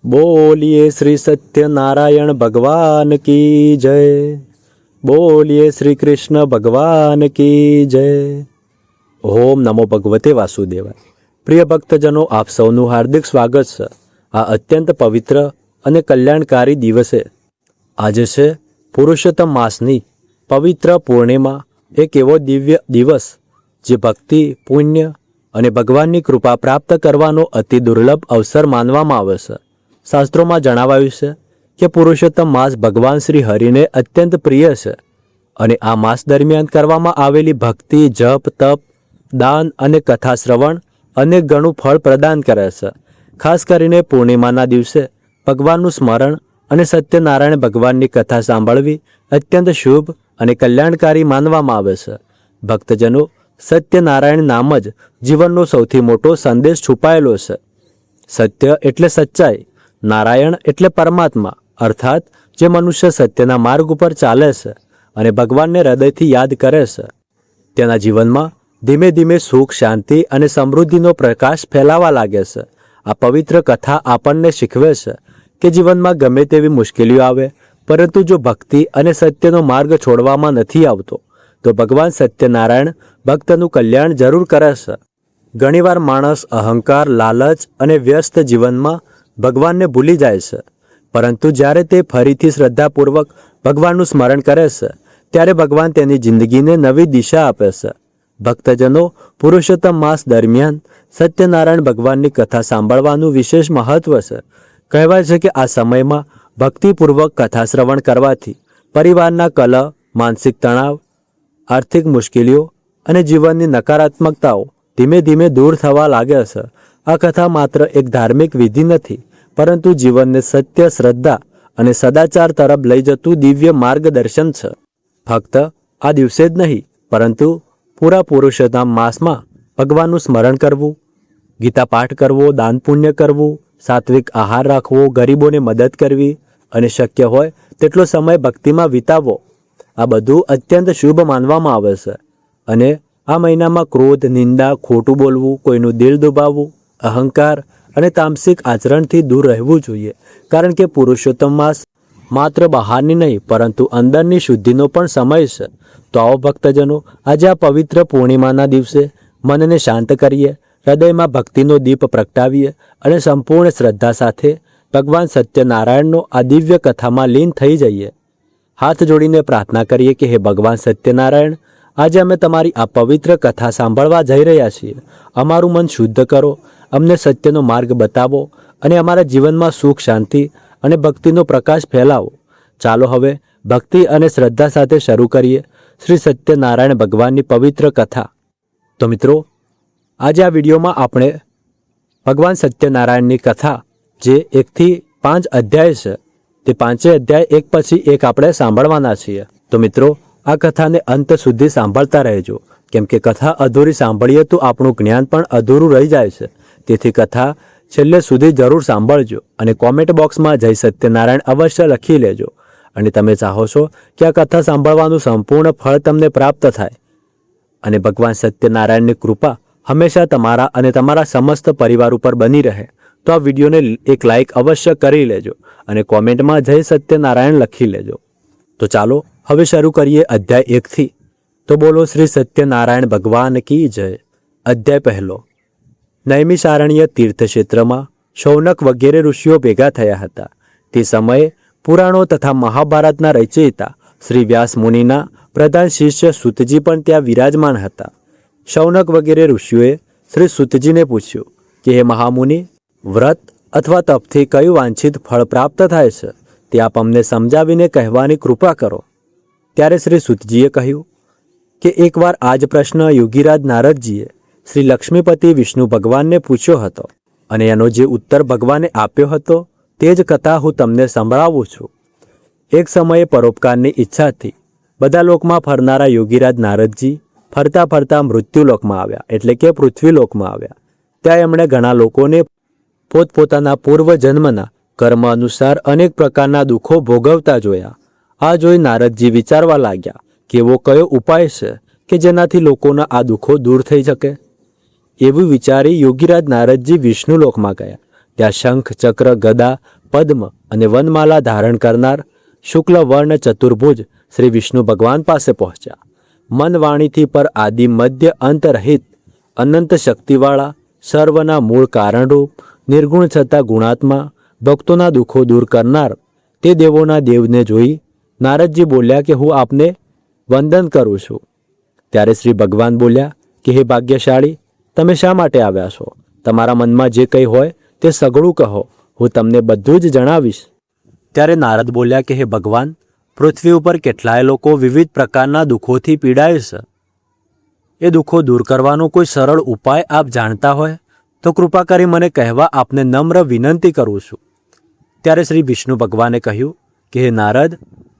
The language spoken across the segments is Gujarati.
बोलिए श्री सत्यनारायण भगवान की जय। बोलिए श्री कृष्ण भगवान की जय। ઓમ નમો ભગવતે વાસુદેવાય। પ્રિય ભક્તજનો, આપ સૌનું હાર્દિક સ્વાગત છે આ અત્યંત પવિત્ર અને કલ્યાણકારી દિવસે। આજે છે પુરુષોત્તમ માસની પવિત્ર પૂર્ણિમા, એક એવો દિવ્ય દિવસ જે ભક્તિ, પુણ્ય અને ભગવાનની કૃપા પ્રાપ્ત કરવાનો અતિ દુર્લભ અવસર માનવામાં આવે છે। શાસ્ત્રોમાં જણાવાયું છે કે પુરુષોત્તમ માસ ભગવાન શ્રી હરિને અત્યંત પ્રિય છે અને આ માસ દરમિયાન કરવામાં આવેલી ભક્તિ, જપ, તપ, દાન અને કથા શ્રવણ અનેક ગણું ફળ પ્રદાન કરે છે। ખાસ કરીને પૂર્ણિમાના દિવસે ભગવાનનું સ્મરણ અને સત્યનારાયણ ભગવાનની કથા સાંભળવી અત્યંત શુભ અને કલ્યાણકારી માનવામાં આવે છે। ભક્તજનો, સત્યનારાયણ નામ જ જીવનનો સૌથી મોટો સંદેશ છુપાયેલો છે। સત્ય એટલે સચ્ચાઈ, નારાયણ એટલે પરમાત્મા, અર્થાત જે મનુષ્ય સત્યના માર્ગ ઉપર ચાલે છે અને ભગવાનને હૃદયથી યાદ કરે છે, તેના જીવનમાં ધીમે ધીમે સુખ, શાંતિ અને સમૃદ્ધિનો પ્રકાશ ફેલાવા લાગે છે। આ પવિત્ર કથા આપણને શીખવે છે કે જીવનમાં ગમે તેવી મુશ્કેલીઓ આવે, પરંતુ જો ભક્તિ અને સત્યનો માર્ગ છોડવામાં નથી આવતો તો ભગવાન સત્યનારાયણ ભક્તનું કલ્યાણ જરૂર કરે છે। ઘણીવાર માણસ અહંકાર, લાલચ અને વ્યસ્ત જીવનમાં ભગવાનને ભૂલી જાય છે, પરંતુ જ્યારે તે ફરીથી શ્રદ્ધાપૂર્વક ભગવાનનું સ્મરણ કરે છે ત્યારે ભગવાન તેની જિંદગીને નવી દિશા આપે છે। ભક્તજનો, પુરુષોત્તમ માસ દરમિયાન સત્યનારાયણ ભગવાનની કથા સાંભળવાનું વિશેષ મહત્વ છે। કહેવાય છે કે આ સમયમાં ભક્તિપૂર્વક કથા શ્રવણ કરવાથી પરિવારના કલહ, માનસિક તણાવ, આર્થિક મુશ્કેલીઓ અને જીવનની નકારાત્મકતાઓ ધીમે ધીમે દૂર થવા લાગે છે। આ કથા માત્ર એક ધાર્મિક વિધિ નથી, પરંતુ જીવનને સત્ય, શ્રદ્ધા અને સદાચાર તરફ લઈ જતું દિવ્ય માર્ગદર્શન છે। ફક્ત આ દિવસે જ નહીં, પરંતુ પૂરા પુરુષોત્તમ માસમાં ભગવાનનું સ્મરણ કરવું, ગીતા પાઠ કરવો, દાન પુણ્ય કરવું, સાત્વિક આહાર રાખવો, ગરીબોને મદદ કરવી અને શક્ય હોય તેટલો સમય ભક્તિમાં વિતાવવો, આ બધું અત્યંત શુભ માનવામાં આવે છે। અને આ મહિનામાં ક્રોધ, નિંદા, ખોટું બોલવું, કોઈનું દિલ દુભાવવું, અહંકાર અને તામસિક આચરણથી દૂર રહેવું જોઈએ, કારણ કે પુરુષોત્તમ માસ માત્ર બહારની નહીં પરંતુ અંદરની શુદ્ધિનો પણ સમય છે। તો આવો ભક્તજનો, આજે આ પવિત્ર પૂર્ણિમાના દિવસે મનને શાંત કરીએ, હૃદયમાં ભક્તિનો દીપ પ્રગટાવીએ અને સંપૂર્ણ શ્રદ્ધા સાથે ભગવાન સત્યનારાયણનો આ દિવ્ય કથામાં લીન થઈ જઈએ। હાથ જોડીને પ્રાર્થના કરીએ કે હે ભગવાન સત્યનારાયણ, આજે અમે તમારી આ પવિત્ર કથા સાંભળવા જઈ રહ્યા છીએ। અમારું મન શુદ્ધ કરો, અમને સત્યનો માર્ગ બતાવો અને અમારા જીવનમાં સુખ, શાંતિ અને ભક્તિનો પ્રકાશ ફેલાવો। ચાલો હવે ભક્તિ અને શ્રદ્ધા સાથે શરૂ કરીએ શ્રી સત્યનારાયણ ભગવાનની પવિત્ર કથા। તો મિત્રો, આજે આ વિડીયોમાં આપણે ભગવાન સત્યનારાયણની કથા, જે 1 થી 5 અધ્યાય છે, તે 5 અધ્યાય એક પછી એક આપણે સાંભળવાના છીએ। તો મિત્રો, આ કથાને અંત સુધી સાંભળતા રહેજો, કેમ કે કથા અધૂરી સાંભળીએ તો આપણું જ્ઞાન પણ અધૂરું રહી જાય છે। તેથી કથા છેલ્લે સુધી જરૂર સાંભળજો અને કોમેન્ટ બોક્સમાં જય સત્યનારાયણ અવશ્ય લખી લેજો। અને તમે ચાહો છો કે આ કથા સાંભળવાનું સંપૂર્ણ ફળ તમને પ્રાપ્ત થાય અને ભગવાન સત્યનારાયણની કૃપા હંમેશા તમારા અને તમારા સમસ્ત પરિવાર ઉપર બની રહે, તો આ વિડીયોને એક લાઇક અવશ્ય કરી લેજો અને કોમેન્ટમાં જય સત્યનારાયણ લખી લેજો। તો ચાલો હવે શરૂ કરીએ અધ્યાય 1 થી। તો બોલો શ્રી સત્યનારાયણ ભગવાન કી જય। અધ્યાય 1। નૈમિષારણ્ય તીર્થક્ષેત્રમાં શૌનક વગેરે ઋષિઓ ભેગા થયા હતા। તે સમયે પુરાણો તથા મહાભારતના રચયિતા શ્રી વ્યાસ મુનિના પ્રધાન શિષ્ય સૂતજી પણ ત્યાં વિરાજમાન હતા। શૌનક વગેરે ઋષિઓએ શ્રી સૂતજીને પૂછ્યું કે હે મહામુનિ, વ્રત અથવા તપથી કયું વાંછિત ફળ પ્રાપ્ત થાય છે, તે આપ અમને સમજાવીને કહેવાની કૃપા કરો। ત્યારે શ્રી સૂતજીએ કહ્યું કે એકવાર આ જ પ્રશ્ન યોગીરાજ નારદજીએ શ્રી લક્ષ્મીપતિ વિષ્ણુ ભગવાનને પૂછ્યો હતો અને એનો જે ઉત્તર ભગવાને આપ્યો હતો તે જ કથા હું તમને સંભળાવું છું। એક સમયે પરોપકારની ઈચ્છાથી બધા લોકમાં ફરનારા યોગીરાજ નારદજી ફરતા ફરતા મૃત્યુલોકમાં આવ્યા, એટલે કે પૃથ્વીલોકમાં આવ્યા। ત્યાં એમણે ઘણા લોકોને પોતપોતાના પૂર્વજન્મના કર્મ અનુસાર અનેક પ્રકારના દુઃખો ભોગવતા જોયા। આ જોઈ નારદજી વિચારવા લાગ્યા કે એવો કયો ઉપાય છે કે જેનાથી લોકોના આ દુઃખો દૂર થઈ શકે। એવું વિચારી યોગીરાજ નારદજી વિષ્ણુલોકમાં ગયા। ત્યાં શંખ, ચક્ર, ગદા, પદ્મ અને વનમાલા ધારણ કરનાર શુક્લ વર્ણ ચતુર્ભુજ શ્રી વિષ્ણુ ભગવાન પાસે પહોંચ્યા. મન વાણીથી પર આદિ મધ્ય અંત રહિત અનંત શક્તિવાળા, સર્વના મૂળ કારણરૂપ, નિર્ગુણ છતાં ગુણાત્મા, ભક્તોના દુઃખો દૂર કરનાર તે દેવોના દેવને જોઈ નારદજી બોલ્યા કે હું આપને વંદન કરું છું. ત્યારે શ્રી ભગવાન બોલ્યા કે હે ભાગ્યશાળી, તમે શા માટે આવ્યા છો? તમારા મનમાં જે કંઈ હોય તે સઘળું કહો, હું તમને બધું જ જણાવીશ. ત્યારે નારદ બોલ્યા કે હે ભગવાન, પૃથ્વી ઉપર કેટલાય લોકો વિવિધ પ્રકારના દુઃખોથી પીડાય છે. એ દુઃખો દૂર કરવાનો કોઈ સરળ ઉપાય આપ જાણતા હોય તો કૃપા કરી મને કહેવા આપને નમ્ર વિનંતી કરું છું. ત્યારે શ્રી વિષ્ણુ ભગવાને કહ્યું કે હે નારદ,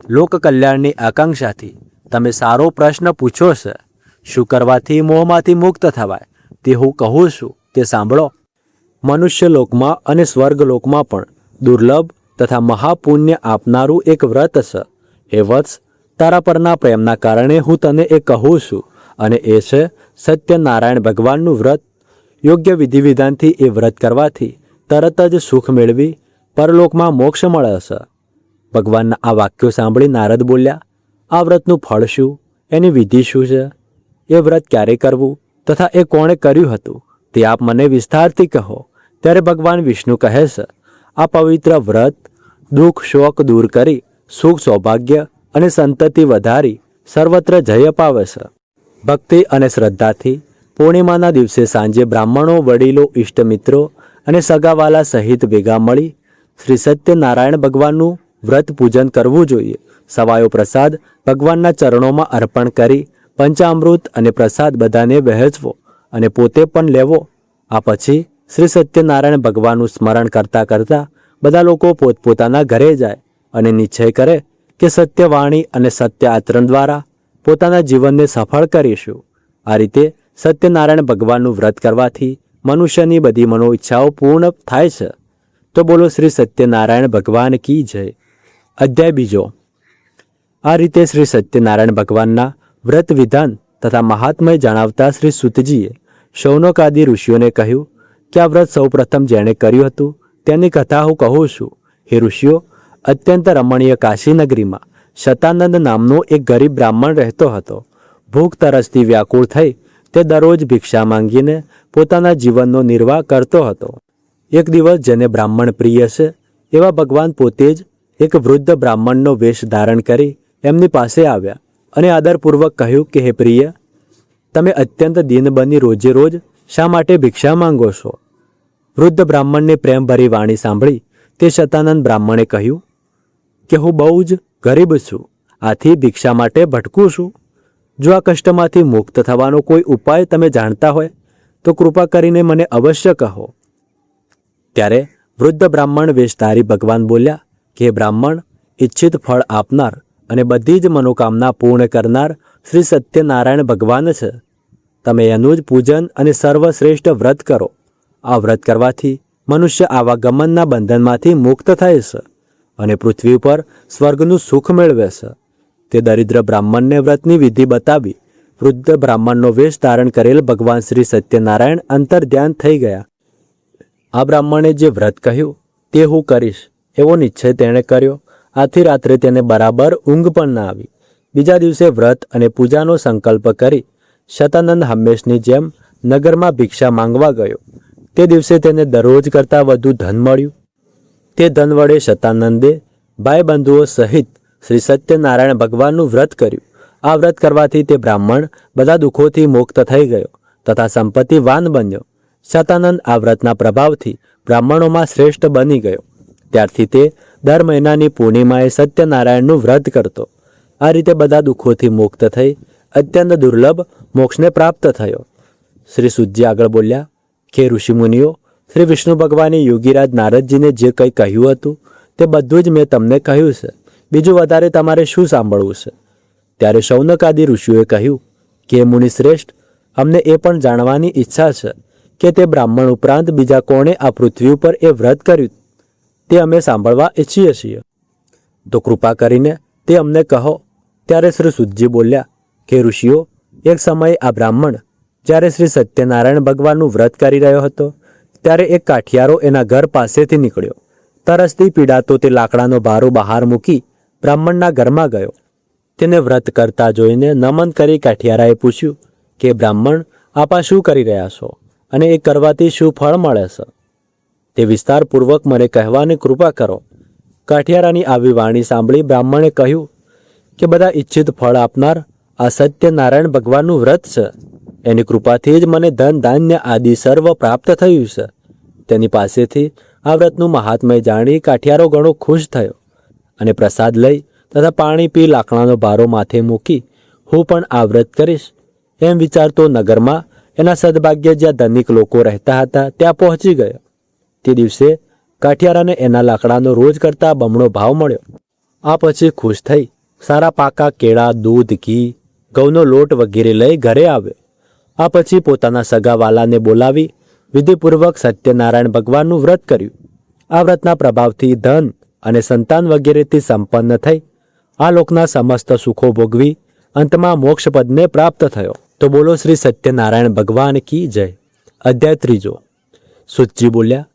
લોક કલ્યાણની આકાંક્ષાથી તમે સારો પ્રશ્ન પૂછ્યો છે. શું કરવાથી મોહમાંથી મુક્ત થવાય તે હું કહું છું, તે સાંભળો. મનુષ્ય લોકમાં અને સ્વર્ગલોકમાં પણ દુર્લભ તથા મહાપુણ્ય આપનારું એક વ્રત છે. હે વત્સ, તારા પરના પ્રેમના કારણે હું તને એ કહું છું, અને એ છે સત્યનારાયણ ભગવાનનું વ્રત. યોગ્ય વિધિવિધાનથી એ વ્રત કરવાથી તરત જ સુખ મેળવી પરલોકમાં મોક્ષ મળે છે. ભગવાનના આ વાક્યો સાંભળી નારદ બોલ્યા, આ વ્રતનું ફળ શું? એની વિધિ શું છે? એ વ્રત ક્યારે કરવું તથા એ કોણે કર્યું હતું તે આપ મને વિસ્તારથી કહો. ત્યારે ભગવાન વિષ્ણુ કહે છે, આ પવિત્ર વ્રત દુઃખ શોક દૂર કરી સુખ સૌભાગ્ય અને સંતતિ વધારી સર્વત્ર જય અપાવે છે. ભક્તિ અને શ્રદ્ધાથી પૂર્ણિમાના દિવસે સાંજે બ્રાહ્મણો, વડીલો, ઇષ્ટમિત્રો અને સગાવાલા સહિત ભેગા મળી શ્રી સત્યનારાયણ ભગવાનનું વ્રત પૂજન કરવું જોઈએ. સવાયો પ્રસાદ ભગવાનના ચરણોમાં અર્પણ કરી પંચામૃત અને પ્રસાદ બધાને વહેંચવો અને પોતે પણ લેવો. આ પછી શ્રી સત્યનારાયણ ભગવાનનું સ્મરણ કરતાં કરતાં બધા લોકો પોતપોતાના ઘરે જાય અને નિશ્ચય કરે કે સત્યવાણી અને સત્ય આચરણ દ્વારા પોતાના જીવનને સફળ કરીશું. આ રીતે સત્યનારાયણ ભગવાનનું વ્રત કરવાથી મનુષ્યની બધી મનો ઈચ્છાઓ પૂર્ણ થાય છે. તો બોલો શ્રી સત્યનારાયણ ભગવાન કી જય. અધ્યાય બીજો. આ રીતે શ્રી સત્યનારાયણ ભગવાનના વ્રત વિધાન તથા મહાત્મય જણાવતા શ્રી સુતજીએ શૌનકાદિ ઋષિઓને કહ્યું કે આ વ્રત સૌપ્રથમ જેણે કર્યું હતું તેની કથા હું કહું છું. હે ઋષિઓ, અત્યંત રમણીય કાશી નગરીમાં શતાનંદ નામનો એક ગરીબ બ્રાહ્મણ રહેતો હતો. ભૂખ તરસથી વ્યાકુળ થઈ તે દરરોજ ભિક્ષા માંગીને પોતાના જીવનનો નિર્વાહ કરતો હતો. એક દિવસ જેને બ્રાહ્મણ પ્રિય છે એવા ભગવાન પોતે જ એક વૃદ્ધ બ્રાહ્મણનો વેશ ધારણ કરી એમની પાસે આવ્યા અને આદરપૂર્વક કહ્યું કે હે પ્રિય, તમે અત્યંત દીન બની રોજે રોજ શા માટે ભિક્ષા માંગો છો? વૃદ્ધ બ્રાહ્મણની પ્રેમભરી વાણી સાંભળી તે શતાનંદ બ્રાહ્મણે કહ્યું કે હું બહુ જ ગરીબ છું, આથી ભિક્ષા માટે ભટકું છું. જો આ કષ્ટમાંથી મુક્ત થવાનો કોઈ ઉપાય તમે જાણતા હોય તો કૃપા કરીને મને અવશ્ય કહો. ત્યારે વૃદ્ધ બ્રાહ્મણ વેશધારી ભગવાન બોલ્યા કે બ્રાહ્મણ, ઈચ્છિત ફળ આપનાર અને બધી જ મનોકામના પૂર્ણ કરનાર શ્રી સત્યનારાયણ ભગવાન છે. તમે એનું જ પૂજન અને સર્વશ્રેષ્ઠ વ્રત કરો. આ વ્રત કરવાથી મનુષ્ય આવાગમનના બંધનમાંથી મુક્ત થાય છે અને પૃથ્વી ઉપર સ્વર્ગનું સુખ મેળવે છે. તે દરિદ્ર બ્રાહ્મણને વ્રતની વિધિ બતાવી વૃદ્ધ બ્રાહ્મણનો વેશ ધારણ કરેલ ભગવાન શ્રી સત્યનારાયણ અંતર ધ્યાન થઈ ગયા. આ બ્રાહ્મણે જે વ્રત કહ્યું તે હું કરીશ એવો નિશ્ચય તેણે કર્યો. આથી રાત્રે તેને બરાબર ઊંઘ પણ ના આવી. બીજા દિવસે વ્રત અને પૂજાનો સંકલ્પ કરી શતાનંદ હંમેશની જેમ નગરમાં ભિક્ષા માંગવા ગયો. તે દિવસે તેને દરરોજ કરતાં વધુ ધન મળ્યું. તે ધન વડે શતાનંદે ભાઈ બંધુઓ સહિત શ્રી સત્યનારાયણ ભગવાનનું વ્રત કર્યું. આ વ્રત કરવાથી તે બ્રાહ્મણ બધા દુઃખોથી મુક્ત થઈ ગયો તથા સંપત્તિવાન બન્યો. શતાનંદ આ વ્રતના પ્રભાવથી બ્રાહ્મણોમાં શ્રેષ્ઠ બની ગયો. ત્યારથી તે દર મહિનાની પૂર્ણિમાએ સત્યનારાયણનું વ્રત કરતો. આ રીતે બધા દુઃખોથી મુક્ત થઈ અત્યંત દુર્લભ મોક્ષને પ્રાપ્ત થયો. શ્રી સુતજી આગળ બોલ્યા કે ઋષિમુનિઓ, શ્રી વિષ્ણુ ભગવાને યોગીરાજ નારદજીને જે કંઈ કહ્યું હતું તે બધું જ મેં તમને કહ્યું છે. બીજું વધારે તમારે શું સાંભળવું છે? ત્યારે શૌનકાદિ ઋષિઓએ કહ્યું કે મુનિશ્રેષ્ઠ, અમને એ પણ જાણવાની ઈચ્છા છે કે તે બ્રાહ્મણ ઉપરાંત બીજા કોણે આ પૃથ્વી ઉપર એ વ્રત કર્યું તે અમે સાંભળવા ઈચ્છીએ છીએ. તો કૃપા કરીને તે અમને કહો. ત્યારે શ્રી સુતજી બોલ્યા કે ઋષિઓ, એક સમયે આ બ્રાહ્મણ જ્યારે શ્રી સત્યનારાયણ ભગવાનનું વ્રત કરી રહ્યો હતો ત્યારે એક કાઠિયારો એના ઘર પાસેથી નીકળ્યો. તરસથી પીડાતો તે લાકડાનો ભારો બહાર મૂકી બ્રાહ્મણના ઘરમાં ગયો. તેને વ્રત કરતા જોઈને નમન કરી કાઠિયારાએ પૂછ્યું કે બ્રાહ્મણ, આપ આ શું કરી રહ્યા છો અને એ કરવાથી શું ફળ મળે છે? તે વિસ્તારપૂર્વક મને કહેવાની કૃપા કરો. કાઠિયારાની આવી વાણી સાંભળી બ્રાહ્મણે કહ્યું કે બધા ઈચ્છિત ફળ આપનાર આ સત્યનારાયણ ભગવાનનું વ્રત છે. એની કૃપાથી જ મને ધન ધાન્ય આદિ સર્વ પ્રાપ્ત થયું છે. તેની પાસેથી આ વ્રતનું મહાત્મય જાણી કાઠિયારો ઘણો ખુશ થયો અને પ્રસાદ લઈ તથા પાણી પી લાકડાનો ભારો માથે મૂકી હું પણ આ વ્રત કરીશ એમ વિચારતો નગરમાં એના સદભાગ્ય જ્યાં ધનિક લોકો રહેતા હતા ત્યાં પહોંચી ગયો. તે દિવસે કાઠિયારાને એના લાકડાનો રોજ કરતાં બમણો ભાવ મળ્યો. આ પછી ખુશ થઈ સારા પાકા કેળા, દૂધ, ઘી, ઘઉંનો લોટ વગેરે લઈ ઘરે આવ્યો. આ પછી પોતાના સગાવાલાને બોલાવી વિધિપૂર્વક સત્યનારાયણ ભગવાનનું વ્રત કર્યું. આ વ્રતના પ્રભાવથી ધન અને સંતાન વગેરેથી સંપન્ન થઈ આ લોકના સમસ્ત સુખો ભોગવી અંતમાં મોક્ષપદને પ્રાપ્ત થયો. તો બોલો શ્રી સત્યનારાયણ ભગવાન કી જય. અધ્યાય 3. સુતજી બોલ્યા,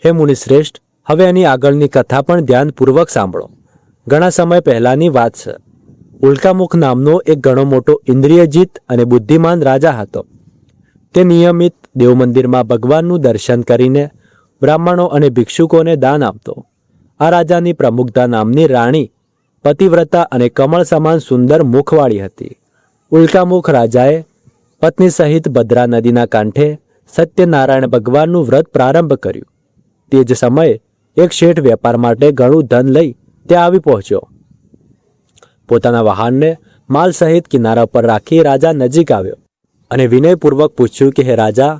હે મુનિશ્રેષ્ઠ, હવે એની આગળની કથા પણ ધ્યાનપૂર્વક સાંભળો. ઘણા સમય પહેલાંની વાત છે. ઉલ્કામુખ નામનો એક ઘણો મોટો ઇન્દ્રિયજીત અને બુદ્ધિમાન રાજા હતો. તે નિયમિત દેવમંદિરમાં ભગવાનનું દર્શન કરીને બ્રાહ્મણો અને ભિક્ષુકોને દાન આપતો. આ રાજાની પ્રમુગ્ધા નામની રાણી પતિવ્રતા અને કમળ સમાન સુંદર મુખવાળી હતી. ઉલ્કામુખ રાજાએ પત્ની સહિત ભદ્રા નદીના કાંઠે સત્યનારાયણ ભગવાનનું વ્રત પ્રારંભ કર્યું. તે જ સમયે એક શેઠ વેપાર માટે ઘણું ધન લઈ ત્યાં આવી પહોંચ્યો. પોતાના વાહનને માલ સહિત કિનારા પર રાખી રાજા નજીક આવ્યો અને વિનયપૂર્વક પૂછ્યું કે હે રાજા,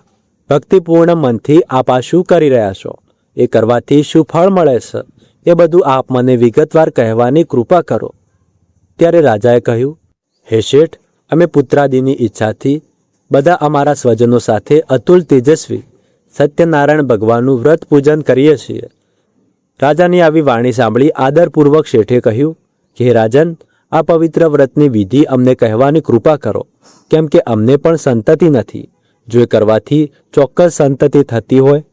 ભક્તિપૂર્ણ મનથી આપ આ શું કરી રહ્યા છો? એ કરવાથી શું ફળ મળે છે? એ બધું આપ મને વિગતવાર કહેવાની કૃપા કરો. ત્યારે રાજાએ કહ્યું, હે શેઠ, અમે પુત્રાદિની ઈચ્છાથી બધા અમારા સ્વજનો સાથે અતુલ તેજસ્વી સત્યનારાયણ ભગવાનનું વ્રત પૂજન કરીએ છીએ. રાજાની આવી વાણી સાંભળી આદરપૂર્વક શેઠે કહ્યું કે હે રાજન, આ પવિત્ર વ્રતની વિધિ અમને કહેવાની કૃપા કરો, કેમ કે અમને પણ સંતતિ નથી. જો એ કરવાથી ચોક્કસ સંતતિ થતી હોય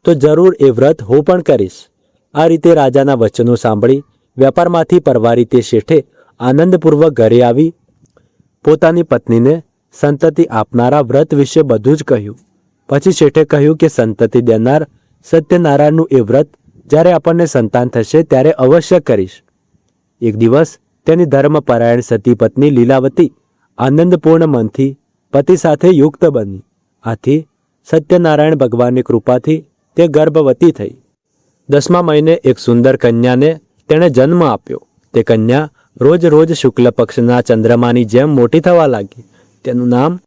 તો જરૂર એ વ્રત હું પણ કરીશ. આ રીતે રાજાના વચનો સાંભળી વેપારમાંથી પરવારી તે શેઠે આનંદપૂર્વક ઘરે આવી પોતાની પત્નીને સંતતિ આપનારા વ્રત વિશે બધું જ કહ્યું. પછી શેઠે કહ્યું કે સંતતિ દેનાર સત્યનારાયણનું એ વ્રત જ્યારે આપણને સંતાન થશે ત્યારે અવશ્ય કરીશ. એક દિવસ તેની ધર્મપરાયણ સતી પત્ની લીલાવતી આનંદપૂર્ણ મનથી પતિ સાથે યુક્ત બની. આથી સત્યનારાયણ ભગવાનની કૃપાથી તે ગર્ભવતી થઈ. 10મા મહિને એક સુંદર કન્યાને તેણે જન્મ આપ્યો. તે કન્યા રોજ રોજ શુક્લ પક્ષના ચંદ્રમાની જેમ મોટી થવા લાગી. તેનું નામ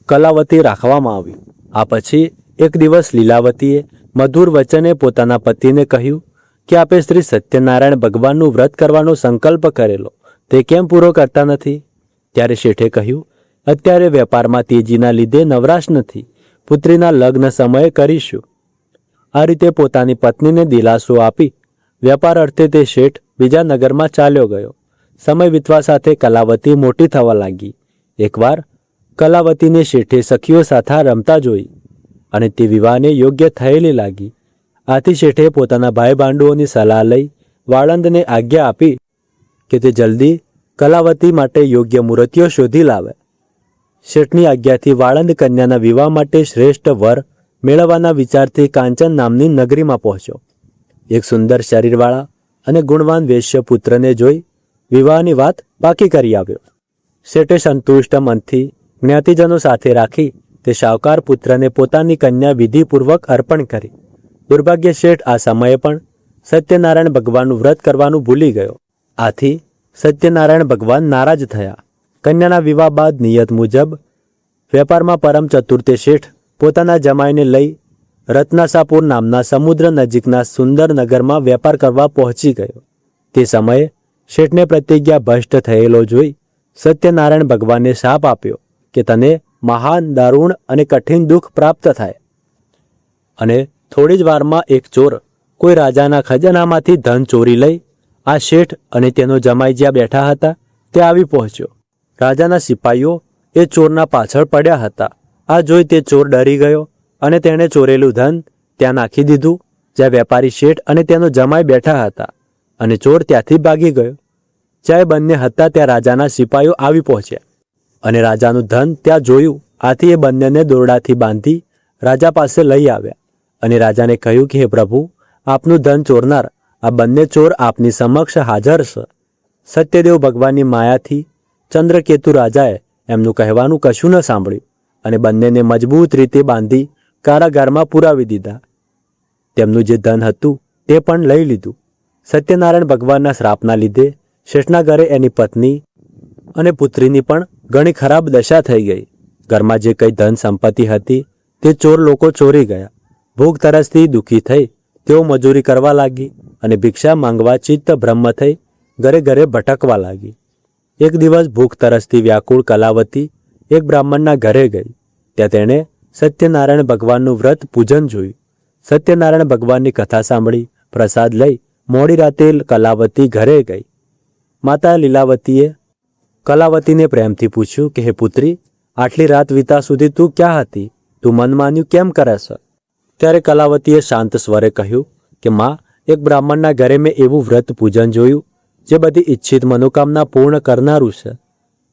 કલાવતી રાખવામાં આવ્યું. આ પછી એક દિવસ લીલાવતીએ મધુર વચને પોતાના પતિને કહ્યું કે આપે શ્રી સત્યનારાયણ ભગવાનનું વ્રત કરવાનો સંકલ્પ કરેલો તે કેમ પૂરો કરતા નથી? ત્યારે શેઠે કહ્યું, અત્યારે વેપારમાં તેજીના લીધે નવરાશ નથી, પુત્રીના લગ્ન સમયે કરીશું. આ રીતે પોતાની પત્નીને દિલાસો આપી વેપાર અર્થે તે શેઠ બીજા નગરમાં ચાલ્યો ગયો. સમય વીતવા સાથે કલાવતી મોટી થવા લાગી. એકવાર કલાવતીને શેઠે સખીઓ સાથે રમતા જોઈ અને તે વિવાહને યોગ્ય થયેલી લાગી. આથી શેઠે પોતાના ભાઈ ભાંડુઓની સલાહ લઈ વાળંદને આજ્ઞા આપી કે તે જલ્દી કલાવતી માટે યોગ્ય મૂર્તિઓ શોધી લાવે. શેઠની આજ્ઞાથી વાળંદ કન્યાના વિવાહ માટે શ્રેષ્ઠ વર મેળવવાના વિચારથી કાંચન નામની નગરીમાં પહોંચ્યો. એક સુંદર શરીરવાળા અને ગુણવાન વેશ્ય પુત્રને જોઈ વિવાહની વાત પાકી કરી આવ્યો. શેઠે સંતુષ્ટ મનથી જ્ઞાતિજનો સાથે રાખી તે શાહુકાર પુત્રને પોતાની કન્યા વિધિપૂર્વક અર્પણ કરી. દુર્ભાગ્ય શેઠ આ સમયે પણ સત્યનારાયણ ભગવાનનું વ્રત કરવાનું ભૂલી ગયો. આથી સત્યનારાયણ ભગવાન નારાજ થયા. કન્યાના વિવાહ બાદ નિયત મુજબ વેપારમાં પરમ ચતુર તે શેઠ પોતાના જમાઈને લઈ રત્નાસાપુર નામના સમુદ્ર નજીકના સુંદર નગરમાં વેપાર કરવા પહોંચી ગયો. તે સમયે શેઠને પ્રતિજ્ઞા ભ્રષ્ટ થયેલો જોઈ સત્યનારાયણ ભગવાનને શાપ આપ્યો કે તને મહાન, દારૂણ અને કઠિન દુઃખ પ્રાપ્ત થાય. અને થોડી જ વારમાં એક ચોર કોઈ રાજાના ખજાનામાંથી ધન ચોરી લઈ આ શેઠ અને તેનો જમાઈ જ્યાં બેઠા હતા તે આવી પહોંચ્યો. રાજાના સિપાહીઓ એ ચોરના પાછળ પડ્યા હતા. આ જોઈ તે ચોર ડરી ગયો અને તેણે ચોરેલું ધન ત્યાં નાખી દીધું જ્યાં વેપારી શેઠ અને તેનો જમાઈ બેઠા હતા, અને ચોર ત્યાંથી ભાગી ગયો. જ્યાં એ બંને હતા ત્યાં રાજાના સિપાહીઓ આવી પહોંચ્યા અને રાજાનું ધન ત્યાં જોયું. આથી એ બંનેને દોરડાથી બાંધી રાજા પાસે લઈ આવ્યા અને રાજાને કહ્યું કે હે પ્રભુ, આપનું ધન ચોરનાર આ બંને ચોર આપની સમક્ષ હાજર છે. સત્યદેવ ભગવાનની માયાથી ચંદ્રકેતુ રાજાએ એમનું કહેવાનું કશું ન સાંભળ્યું અને બંનેને મજબૂત રીતે બાંધી કારાગારમાં પુરાવી દીધા. તેમનું જે ધન હતું તે પણ લઈ લીધું. સત્યનારાયણ ભગવાનના શ્રાપના લીધે શેઠના ઘરે એની પત્ની અને પુત્રીની પણ ઘણી ખરાબ દશા થઈ ગઈ. ઘરમાં જે કંઈ ધન સંપત્તિ હતી તે ચોર લોકો ચોરી ગયા. ભૂખ તરસથી દુઃખી થઈ તેઓ મજૂરી કરવા લાગી અને ભિક્ષા માંગવા ચિત્ત બ્રહ્મ થઈ ઘરે ઘરે ભટકવા લાગી. એક દિવસ ભૂખ તરસથી વ્યાકુળ કલાવતી એક બ્રાહ્મણના ઘરે ગઈ. ત્યાં તેણે સત્યનારાયણ ભગવાનનું વ્રત પૂજન જોયું. સત્યનારાયણ ભગવાનની કથા સાંભળી પ્રસાદ લઈ મોડી રાતે કલાવતી ઘરે ગઈ. માતા લીલાવતીએ કલાવતીને પ્રેમથી પૂછ્યું કે હે પુત્રી, આટલી રાત વીતા સુધી તું ક્યાં હતી? તું મનમાન્યું કેમ કરે છે? ત્યારે કલાવતીએ શાંત સ્વરે કહ્યું કે માં, એક બ્રાહ્મણના ઘરે મેં એવું વ્રત પૂજન જોયું જે બધી ઈચ્છિત મનોકામના પૂર્ણ કરનારું છે.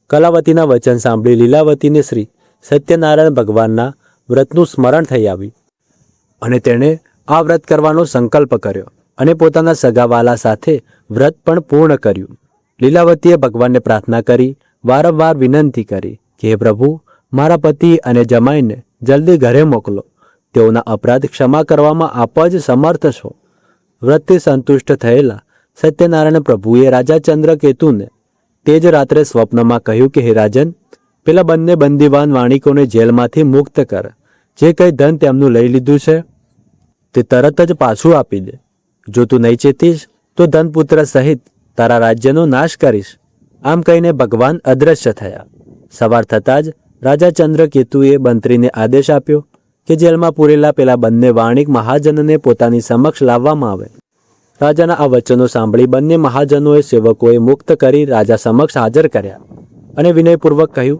કલાવતીના વચન સાંભળી લીલાવતીને શ્રી સત્યનારાયણ ભગવાનના વ્રતનું સ્મરણ થઈ આવ્યું અને તેણે આ વ્રત કરવાનો સંકલ્પ કર્યો અને પોતાના સગાવાલા સાથે વ્રત પણ પૂર્ણ કર્યું. લીલાવતીએ ભગવાનને પ્રાર્થના કરી વારંવાર વિનંતી કરી કે હે પ્રભુ, મારા પતિ અને જમાઈને જલ્દી ઘરે મોકલો. તેઓના અપરાધ ક્ષમા કરવામાં આપ જ સમર્થ છો. વ્રતથી સંતુષ્ટ થયેલા સત્યનારાયણ પ્રભુએ રાજા ચંદ્રકેતુને તે જ રાત્રે સ્વપ્નમાં કહ્યું કે હે રાજન, પેલા બંને બંદીવાન વાણિકોને જેલમાંથી મુક્ત કર. જે કંઈ ધન તેમનું લઈ લીધું છે તે તરત જ પાછું આપી દે. જો તું નહીં ચેતીશ તો ધનપુત્ર સહિત તારા રાજ્યનો નાશ કરીશ. આમ કહીને ભગવાન અદૃશ્ય થયા. સવાર થતાં જ રાજા ચંદ્રકેતુએ મંત્રીને આદેશ આપ્યો કે જેલમાં પૂરેલા પેલા બંને વાણિક મહાજનને પોતાની સમક્ષ લાવવામાં આવે. રાજાના આ વચનો સાંભળી બંને મહાજનોએ સેવકોએ મુક્ત કરી રાજા સમક્ષ હાજર કર્યા અને વિનયપૂર્વક કહ્યું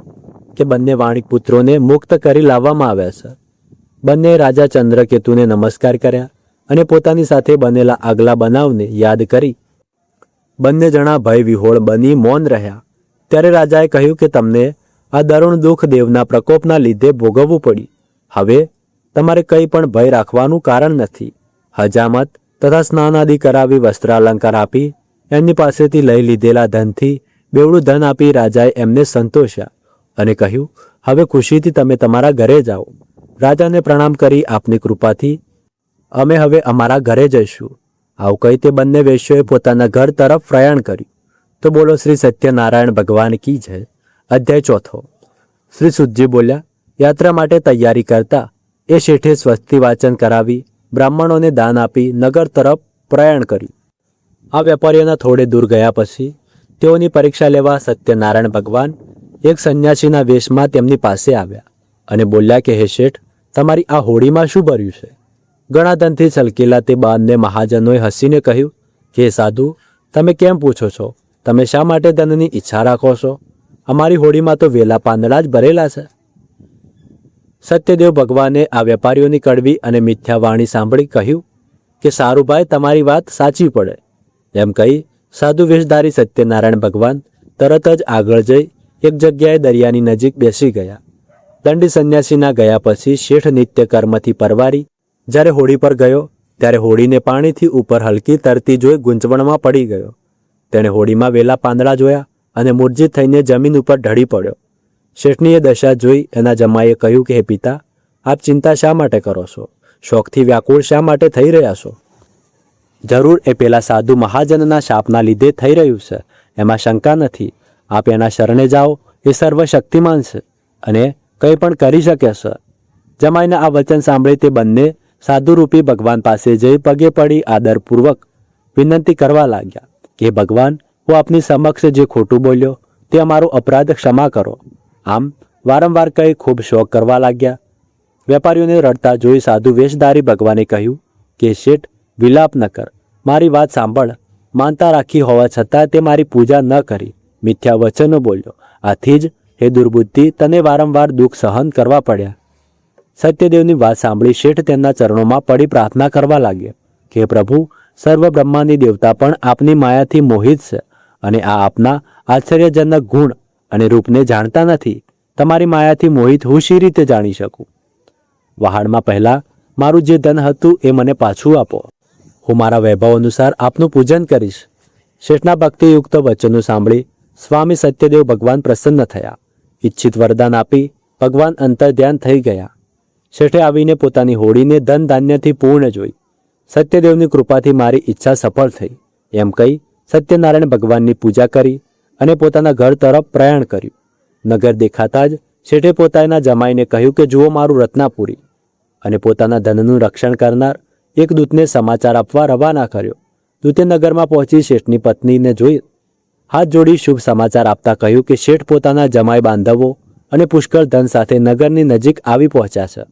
કે બંને વાણિક પુત્રોને મુક્ત કરી લાવવામાં આવ્યા છે. બંને રાજા ચંદ્રકેતુને નમસ્કાર કર્યા અને પોતાની સાથે બનેલા આગલા બનાવને યાદ કરી બંને જણા ભય વિહોળ બની મૌન રહ્યા. ત્યારે રાજાએ કહ્યું કે તમને આ દારૂણ દુઃખ દેવના પ્રકોપના લીધે ભોગવવું પડ્યું. હવે તમારે કંઈ પણ ભય રાખવાનું કારણ નથી. હજામત તથા સ્નાન આદિ કરાવી વસ્ત્રાલંકાર આપી એમની પાસેથી લઈ લીધેલા ધનથી બેવડું ધન આપી રાજાએ એમને સંતોષ્યા અને કહ્યું, હવે ખુશીથી તમે તમારા ઘરે જાઓ. રાજાને પ્રણામ કરી આપની કૃપાથી અમે હવે અમારા ઘરે જઈશું. આવું કહી તે બંને વેશ્યોએ પોતાના ઘર તરફ પ્રયાણ કર્યું. તો બોલો શ્રી સત્યનારાયણ ભગવાન કી જય. અધ્યાય 4. શ્રી સુતજી બોલ્યા, યાત્રા માટે તૈયારી કરતા એ શેઠે સ્વસ્તિ વાચન કરાવી બ્રાહ્મણોને દાન આપી નગર તરફ પ્રયાણ કર્યું. આ વેપારીઓના થોડે દૂર ગયા પછી તેઓની પરીક્ષા લેવા સત્યનારાયણ ભગવાન એક સંન્યાસીના વેશમાં તેમની પાસે આવ્યા અને બોલ્યા કે હે શેઠ, તમારી આ હોડીમાં શું ભર્યું છે? ઘણા ધનથી છલકેલા તે બંને મહાજનોએ હસીને કહ્યું કે હે સાધુ, તમે કેમ પૂછો છો? તમે શા માટે ધનની ઈચ્છા રાખો છો? અમારી હોડીમાં તો વેલા પાંદડા જ ભરેલા છે. સત્યદેવ ભગવાને આ વેપારીઓની કડવી અને મિથ્યા વાણી સાંભળી કહ્યું કે સારું ભાઈ, તમારી વાત સાચી પડે. એમ કહી સાધુ વેશધારી સત્યનારાયણ ભગવાન તરત જ આગળ જઈ એક જગ્યાએ દરિયાની નજીક બેસી ગયા. દંડી સંન્યાસીના ગયા પછી શેઠ નિત્ય કર્મથી પરવારી જ્યારે હોડી પર ગયો ત્યારે હોડીને પાણીથી ઉપર હલકી તરતી જોઈ ગૂંચવણમાં પડી ગયો. તેણે હોડીમાં વેલા પાંદડા જોયા અને મૂર્છિત થઈને જમીન ઉપર ઢળી પડ્યો. શેઠની એ દશા જોઈ એના જમાઈએ કહ્યું કે હે પિતા, આપ ચિંતા શા માટે કરો છો? શોકથી વ્યાકુળ શા માટે થઈ રહ્યા છો? જરૂર એ પેલા સાધુ મહાજનના શાપના લીધે થઈ રહ્યું છે, એમાં શંકા નથી. આપ એના શરણે જાઓ, એ સર્વશક્તિમાન છે અને કંઈ પણ કરી શકે છે. જમાઈના આ વચન સાંભળી તે બંને સાધુરૂપી ભગવાન પાસે જઈ પગે પડી આદરપૂર્વક વિનંતી કરવા લાગ્યા કે ભગવાન, હું આપની સમક્ષ જે ખોટું બોલ્યો તે અમારો અપરાધ ક્ષમા કરો. આમ વારંવાર કહી ખૂબ શોક કરવા લાગ્યા. વેપારીઓને રડતા જોઈ સાધુ વેશધારી ભગવાને કહ્યું કે શેઠ, વિલાપ ન કર, મારી વાત સાંભળ. માનતા રાખી હોવા છતાં તે મારી પૂજા ન કરી, મિથ્યા વચનો બોલ્યો. આથી જ હે દુર્બુદ્ધિ, તને વારંવાર દુઃખ સહન કરવા પડ્યા. સત્યદેવની વાત સાંભળી શેઠ તેમના ચરણોમાં પડી પ્રાર્થના કરવા લાગ્યા કે પ્રભુ, સર્વ બ્રહ્માંડી દેવતા પણ આપની માયાથી મોહિત છે અને આ આપના આશ્ચર્યજનક ગુણ અને રૂપને જાણતા નથી. તમારી માયાથી મોહિત હું શી રીતે જાણી શકું? વહાણમાં પહેલાં મારું જે ધન હતું એ મને પાછું આપો. હું મારા વૈભવ અનુસાર આપનું પૂજન કરીશ. શેઠના ભક્તિયુક્ત વચનો સાંભળી સ્વામી સત્યદેવ ભગવાન પ્રસન્ન થયા. ઈચ્છિત વરદાન આપી ભગવાન અંતર્ધ્યાન થઈ ગયા. શેઠે આવીને પોતાની હોડીને ધન ધાન્યથી પૂર્ણ જોઈ. સત્યદેવની કૃપાથી મારી ઈચ્છા સફળ થઈ એમ કહી સત્યનારાયણ ભગવાનની પૂજા કરી અને પોતાના ઘર તરફ પ્રયાણ કર્યું. નગર દેખાતા જ શેઠે પોતાના જમાઈને કહ્યું કે જુઓ મારું રત્નાપુરી, અને પોતાના ધનનું રક્ષણ કરનાર એક દૂતને સમાચાર આપવા રવાના કર્યો. દૂતે નગરમાં પહોંચી શેઠની પત્નીને જોઈ હાથ જોડી શુભ સમાચાર આપતા કહ્યું કે શેઠ પોતાના જમાઈ બાંધવો અને પુષ્કળ ધન સાથે નગરની નજીક આવી પહોંચ્યા છે.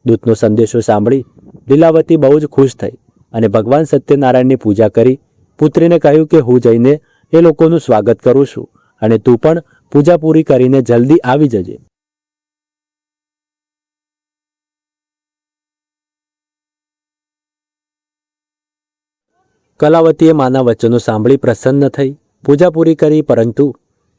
દૂતનો સંદેશો સાંભળી લીલાવતી બહુ જ ખુશ થઈ અને ભગવાન સત્યનારાયણની પૂજા કરી પુત્રીને કહ્યું કે હું જઈને એ લોકોનું સ્વાગત કરું છું અને તું પણ પૂજા પૂરી કરીને જલ્દી આવી જજે. કલાવતીએ માના વચનો સાંભળી પ્રસન્ન થઈ પૂજા પૂરી કરી, પરંતુ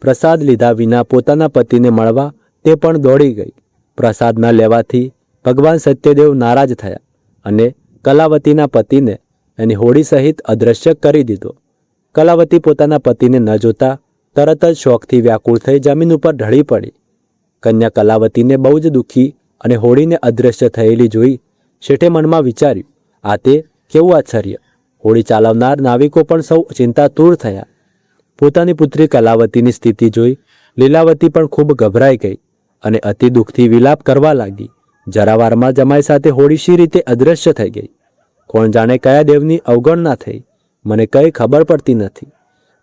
પ્રસાદ લીધા વિના પોતાના પતિને મળવા તે પણ દોડી ગઈ. પ્રસાદ ન લેવાથી ભગવાન સત્યદેવ નારાજ થયા અને કલાવતીના પતિને એની હોડી સહિત અદૃશ્ય કરી દીધો. કલાવતી પોતાના પતિને ન જોતા તરત જ શોકથી વ્યાકુળ થઈ જમીન ઉપર ઢળી પડી. કન્યા કલાવતીને બહુ જ દુઃખી અને હોડીને અદૃશ્ય થયેલી જોઈ શેઠે મનમાં વિચાર્યું, આ તે કેવું આશ્ચર્ય! હોડી ચાલવનાર નાવિકો પણ સૌ ચિંતાતુર થયા. પોતાની પુત્રી કલાવતીની સ્થિતિ જોઈ લીલાવતી પણ ખૂબ ગભરાઈ ગઈ અને અતિ દુઃખથી વિલાપ કરવા લાગી. જરાવારમાં જમાઈ સાથે હોડી શી રીતે અદૃશ્ય થઈ ગઈ? કોણ જાણે કયા દેવની અવગણના થઈ? મને કંઈ ખબર પડતી નથી.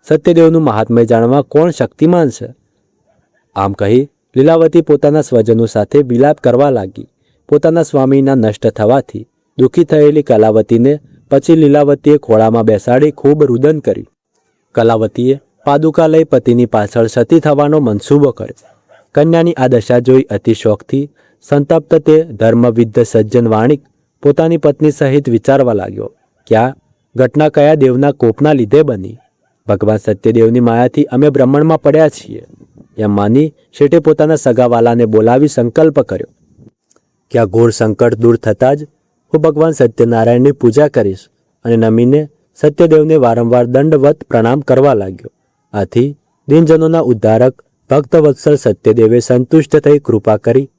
સત્યદેવનું મહાત્મ્ય જાણવા કોણ શક્તિમાન છે? આમ કહી લીલાવતી પોતાના સ્વજનો સાથે વિલાપ કરવા લાગી. પોતાના સ્વામીના નષ્ટ થવાથી દુઃખી થયેલી કલાવતીને પછી લીલાવતીએ ખોળામાં બેસાડી ખૂબ રુદન કર્યું. કલાવતીએ પાદુકા લઈ પતિની પાછળ સતી થવાનો મનસૂબો કર્યો. કન્યાની આ દશા જોઈ અતિ શોકથી સંતપ્ત તે ધર્મવિદ્ધ સજ્જન વાણિક પોતાની પત્ની સહિત વિચારવા લાગ્યો કે આ ઘટના કયા દેવના કોપના લીધે બની. ભગવાન સત્યદેવની માયાથી અમે બ્રહ્માંડમાં પડ્યા છીએ એમ માની શેઠે પોતાના સગાવાલાને બોલાવી સંકલ્પ કર્યો કે આ ઘોર સંકટ દૂર થતાં જ હું ભગવાન સત્યનારાયણની પૂજા કરીશ અને નમીને સત્યદેવને વારંવાર દંડવત પ્રણામ કરવા લાગ્યો. આથી દિનજનોના ઉદ્ધારક ભક્તવત્સલ સત્યદેવે સંતુષ્ટ થઈ કૃપા કરી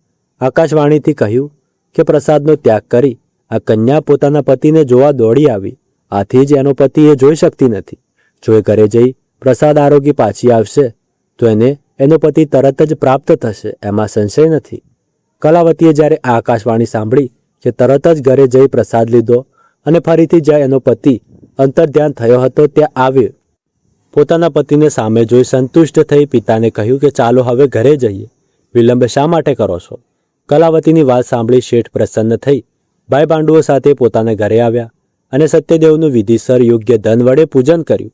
આકાશવાણીથી કહ્યું કે પ્રસાદનો ત્યાગ કરી આ કન્યા પોતાના પતિને જોવા દોડી આવી. આથી જ એનો પતિ એ જોઈ શકતી નથી. જો એ ઘરે જઈ પ્રસાદ આરોગી પાછી આવશે તો એને એનો પતિ તરત જ પ્રાપ્ત થશે, એમાં સંશય નથી. કલાવતીએ જ્યારે આ આકાશવાણી સાંભળી કે તરત જ ઘરે જઈ પ્રસાદ લીધો અને ફરીથી જ્યાં એનો પતિ અંતર્ધ્યાન થયો હતો ત્યાં આવ્યો. પોતાના પતિને સામે જોઈ સંતુષ્ટ થઈ પિતાને કહ્યું કે ચાલો હવે ઘરે જઈએ, વિલંબ શા માટે કરો છો? કલાવતીની વાત સાંભળી શેઠ પ્રસન્ન થઈ ભાઈ ભાંડુઓ સાથે પોતાના ઘરે આવ્યા અને સત્યદેવનું વિધિસર યોગ્ય ધન વડે પૂજન કર્યું.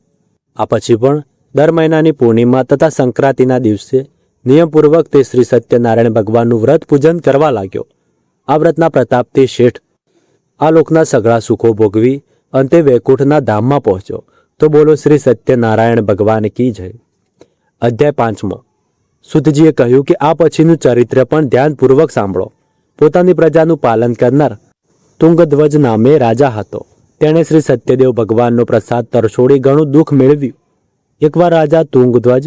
આ પછી પણ દર મહિનાની પૂર્ણિમા તથા સંક્રાંતિના દિવસે નિયમપૂર્વક તે શ્રી સત્યનારાયણ ભગવાનનું વ્રત પૂજન કરવા લાગ્યો. આ વ્રતના પ્રતાપથી શેઠ આ લોકના સઘળા સુખો ભોગવી અંતે વૈકુંઠના ધામમાં પહોંચ્યો. તો બોલો શ્રી સત્યનારાયણ ભગવાન કી જય. અધ્યાય 5. સુતજીએ કહ્યું કે આ પછીનું ચરિત્ર પણ ધ્યાનપૂર્વક સાંભળો. પોતાની પ્રજાનું પાલન કરનાર તુંગધ્વજ નામે રાજા હતો. તેણે શ્રી સત્યદેવ ભગવાનનો પ્રસાદ તરછોડી ઘણું દુઃખ મેળવ્યું. એકવાર રાજા તુંગધ્વજ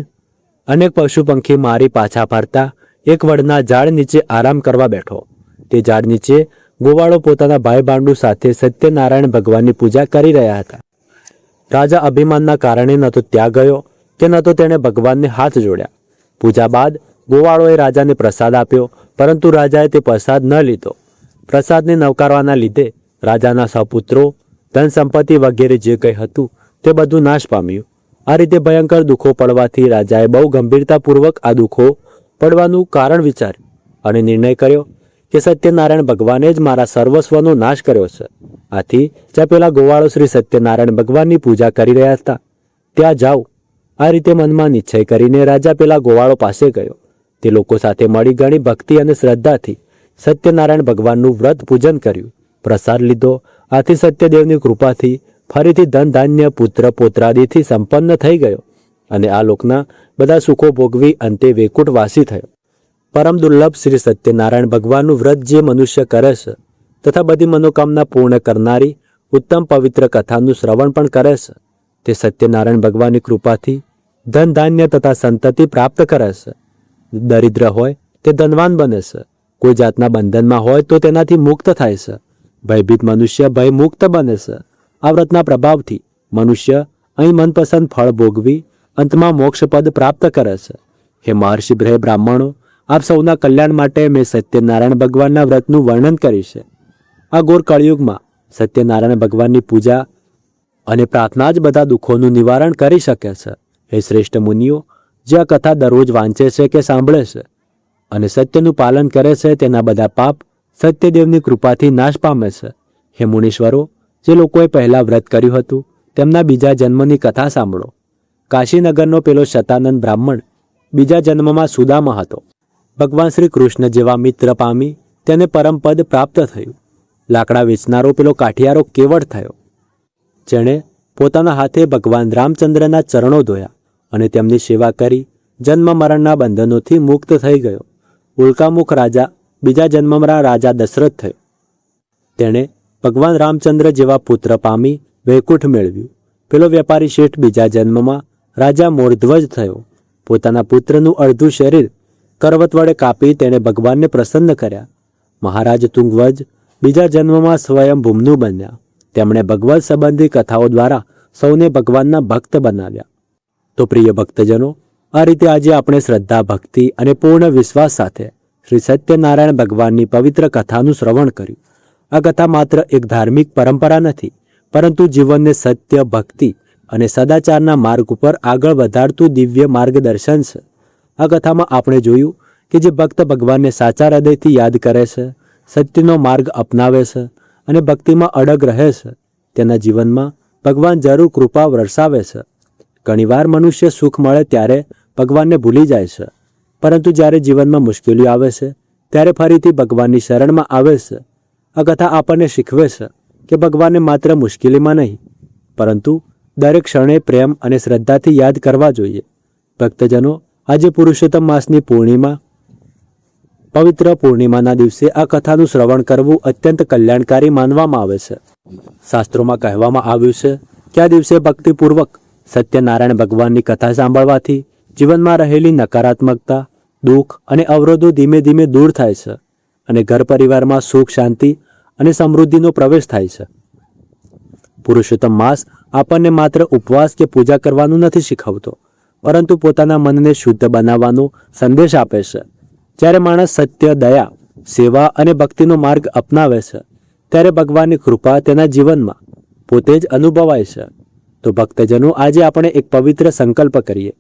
અનેક પશુ પંખી મારી પાછા ફરતા એક વડના ઝાડ નીચે આરામ કરવા બેઠો. તે ઝાડ નીચે ગોવાળો પોતાના ભાઈ ભાંડુ સાથે સત્યનારાયણ ભગવાનની પૂજા કરી રહ્યા હતા. રાજા અભિમાનના કારણે ન તો ત્યાં ગયો કે ન તો તેણે ભગવાનને હાથ જોડ્યા. પૂજા બાદ ગોવાળોએ રાજાને પ્રસાદ આપ્યો, પરંતુ રાજાએ તે પ્રસાદ ન લીધો. પ્રસાદને નવકારવાના લીધે રાજાના સપુત્રો, ધન સંપત્તિ વગેરે જે કંઈ હતું તે બધું નાશ પામ્યું. આ રીતે ભયંકર દુઃખો પડવાથી રાજાએ બહુ ગંભીરતાપૂર્વક આ દુઃખો પડવાનું કારણ વિચાર્યું અને નિર્ણય કર્યો કે સત્યનારાયણ ભગવાને જ મારા સર્વસ્વનો નાશ કર્યો છે. આથી જ્યાં પેલા ગોવાળો શ્રી સત્યનારાયણ ભગવાનની પૂજા કરી રહ્યા હતા ત્યાં જાઓ. આ રીતે મનમાં નિશ્ચય કરીને રાજા પેલા ગોવાળો પાસે ગયો. તે લોકો સાથે મળી ઘણી ભક્તિ અને શ્રદ્ધાથી સત્યનારાયણ ભગવાનનું વ્રત પૂજન કર્યું, પ્રસાદ લીધો. આથી સત્યદેવની કૃપાથી ફરીથી ધન ધાન્ય પુત્ર પોત્રાદિથી સંપન્ન થઈ ગયો અને આ લોકના બધા સુખો ભોગવી અંતે વૈકુંઠવાસી થયો. પરમ દુર્લભ શ્રી સત્યનારાયણ ભગવાનનું વ્રત જે મનુષ્ય કરે છે તથા બધી મનોકામના પૂર્ણ કરનારી ઉત્તમ પવિત્ર કથાનું શ્રવણ પણ કરે છે, તે સત્યનારાયણ ભગવાનની કૃપાથી ધન ધાન્ય તથા સંતતિ પ્રાપ્ત કરે છે. દરિદ્ર હોય તે ધનવાન બને છે, કોઈ જાતના બંધનમાં હોય તો તેનાથી મુક્ત થાય છે, ભયભીત મનુષ્ય ભયમુક્ત બને છે. આ વ્રતના પ્રભાવથી મનુષ્ય અહીં મનપસંદ ફળ ભોગવી અંતમાં મોક્ષપદ પ્રાપ્ત કરે છે. હે મહર્ષિ બ્રાહ્મણો, આપ સૌના કલ્યાણ માટે મેં સત્યનારાયણ ભગવાનના વ્રતનું વર્ણન કર્યું છે. આ ઘોર કળિયુગમાં સત્યનારાયણ ભગવાનની પૂજા અને પ્રાર્થના જ બધા દુઃખોનું નિવારણ કરી શકે છે. હે શ્રેષ્ઠ મુનિઓ, જે આ કથા દરરોજ વાંચે છે કે સાંભળે છે અને સત્યનું પાલન કરે છે, તેના બધા પાપ સત્યદેવની કૃપાથી નાશ પામે છે. હે મુનીશ્વરો, જે લોકોએ પહેલાં વ્રત કર્યું હતું તેમના બીજા જન્મની કથા સાંભળો. કાશીનગરનો પેલો શતાનંદ બ્રાહ્મણ બીજા જન્મમાં સુદામા હતો. ભગવાન શ્રી કૃષ્ણ જેવા મિત્ર પામી તેને પરમપદ પ્રાપ્ત થયું. લાકડા વેચનારો પેલો કાઠિયારો કેવળ થયો, જેણે પોતાના હાથે ભગવાન રામચંદ્રના ચરણો ધોયા અને તેમની સેવા કરી જન્મ મરણના બંધનોથી મુક્ત થઈ ગયો. ઉલ્કામુખ રાજા બીજા જન્મમાં રાજા દશરથ થયો. તેણે ભગવાન રામચંદ્ર જેવા પુત્ર પામી વૈકુંઠ મેળવ્યું. પેલો વેપારી શેઠ બીજા જન્મમાં રાજા મોરધ્વજ થયો. પોતાના પુત્રનું અડધું શરીર કરવત વડે કાપી તેણે ભગવાનને પ્રસન્ન કર્યા. મહારાજ તુંગવજ બીજા જન્મમાં સ્વયં ભૂમનું બન્યા. તેમણે ભગવત સંબંધી કથાઓ દ્વારા સૌને ભગવાનના ભક્ત બનાવ્યા. તો પ્રિય ભક્તજનો, આ રીતે આજે આપણે શ્રદ્ધા, ભક્તિ અને પૂર્ણ વિશ્વાસ સાથે શ્રી સત્યનારાયણ ભગવાનની પવિત્ર કથાનું શ્રવણ કર્યું. આ કથા માત્ર એક ધાર્મિક પરંપરા નથી, પરંતુ જીવનને સત્ય, ભક્તિ અને સદાચારના માર્ગ ઉપર આગળ વધારતું દિવ્ય માર્ગદર્શન છે. આ કથામાં આપણે જોયું કે જે ભક્ત ભગવાનને સાચા હૃદયથી યાદ કરે છે, સત્યનો માર્ગ અપનાવે છે અને ભક્તિમાં અડગ રહે છે, તેના જીવનમાં ભગવાન જરૂર કૃપા વરસાવે છે. ઘણીવાર મનુષ્ય સુખ મળે ત્યારે ભગવાનને ભૂલી જાય છે, પરંતુ જ્યારે જીવનમાં મુશ્કેલીઓ આવે છે ત્યારે ફરીથી ભગવાનની શરણમાં આવે છે. આ કથા આપણને શીખવે છે કે ભગવાનને માત્ર મુશ્કેલીમાં નહીં, પરંતુ દરેક ક્ષણે પ્રેમ અને શ્રદ્ધાથી યાદ કરવા જોઈએ. ભક્તજનો, આજે પુરુષોત્તમ માસની પવિત્ર પૂર્ણિમાના દિવસે આ કથાનું શ્રવણ કરવું અત્યંત કલ્યાણકારી માનવામાં આવે છે. શાસ્ત્રોમાં કહેવામાં આવ્યું છે કે આ દિવસે ભક્તિપૂર્વક સત્યનારાયણ ભગવાનની કથા સાંભળવાથી જીવનમાં રહેલી નકારાત્મકતા, દુઃખ અને અવરોધો ધીમે ધીમે દૂર થાય છે અને ઘર પરિવારમાં સુખ, શાંતિ અને સમૃદ્ધિનો પ્રવેશ થાય છે. પુરુષોત્તમ માસ આપણને માત્ર ઉપવાસ કે પૂજા કરવાનું નથી શીખવતો, પરંતુ પોતાના મનને શુદ્ધ બનાવવાનો સંદેશ આપે છે. જ્યારે માણસ સત્ય, દયા, સેવા અને ભક્તિનો માર્ગ અપનાવે છે ત્યારે ભગવાનની કૃપા તેના જીવનમાં પોતે જ અનુભવાય છે. તો ભક્તજનો, આજે આપણે એક પવિત્ર સંકલ્પ કરીએ.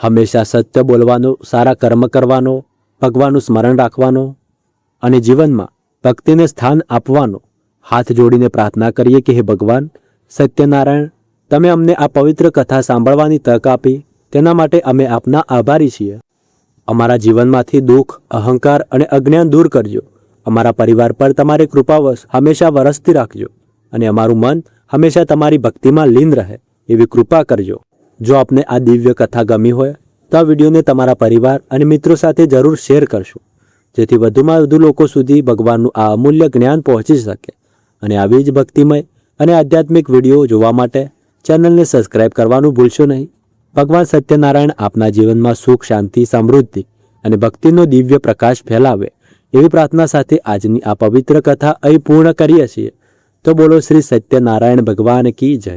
હંમેશા સત્ય બોલવાનો, સારા કર્મ કરવાનો, ભગવાનનું સ્મરણ રાખવાનો અને જીવનમાં ભક્તિને સ્થાન આપવાનો. હાથ જોડીને પ્રાર્થના કરીએ કે હે ભગવાન સત્યનારાયણ, તમે અમને આ પવિત્ર કથા સાંભળવાની તક આપી, તેના માટે અમે આપના આભારી છીએ. અમારા જીવનમાંથી દુઃખ, અહંકાર અને અજ્ઞાન દૂર કરજો. અમારા પરિવાર પર તમારી કૃપા હંમેશા વરસતી રાખજો અને અમારું મન હંમેશા તમારી ભક્તિમાં લીન રહે એવી કૃપા કરજો. જો આપને આ દિવ્ય કથા ગમી હોય તો આ વિડીયોને તમારા પરિવાર અને મિત્રો સાથે જરૂર શેર કરશો, જેથી વધુમાં વધુ લોકો સુધી ભગવાનનું આ અમૂલ્ય જ્ઞાન પહોંચી શકે. અને આવી જ ભક્તિમય અને આધ્યાત્મિક વિડીયો જોવા માટે ચેનલને સબસ્ક્રાઇબ કરવાનું ભૂલશો નહીં. ભગવાન સત્યનારાયણ આપના જીવનમાં સુખ, શાંતિ, સમૃદ્ધિ અને ભક્તિનો દિવ્ય પ્રકાશ ફેલાવે એવી પ્રાર્થના સાથે આજની આ પવિત્ર કથા અહીં પૂર્ણ કરીએ છીએ. તો બોલો શ્રી સત્યનારાયણ ભગવાન કી જય.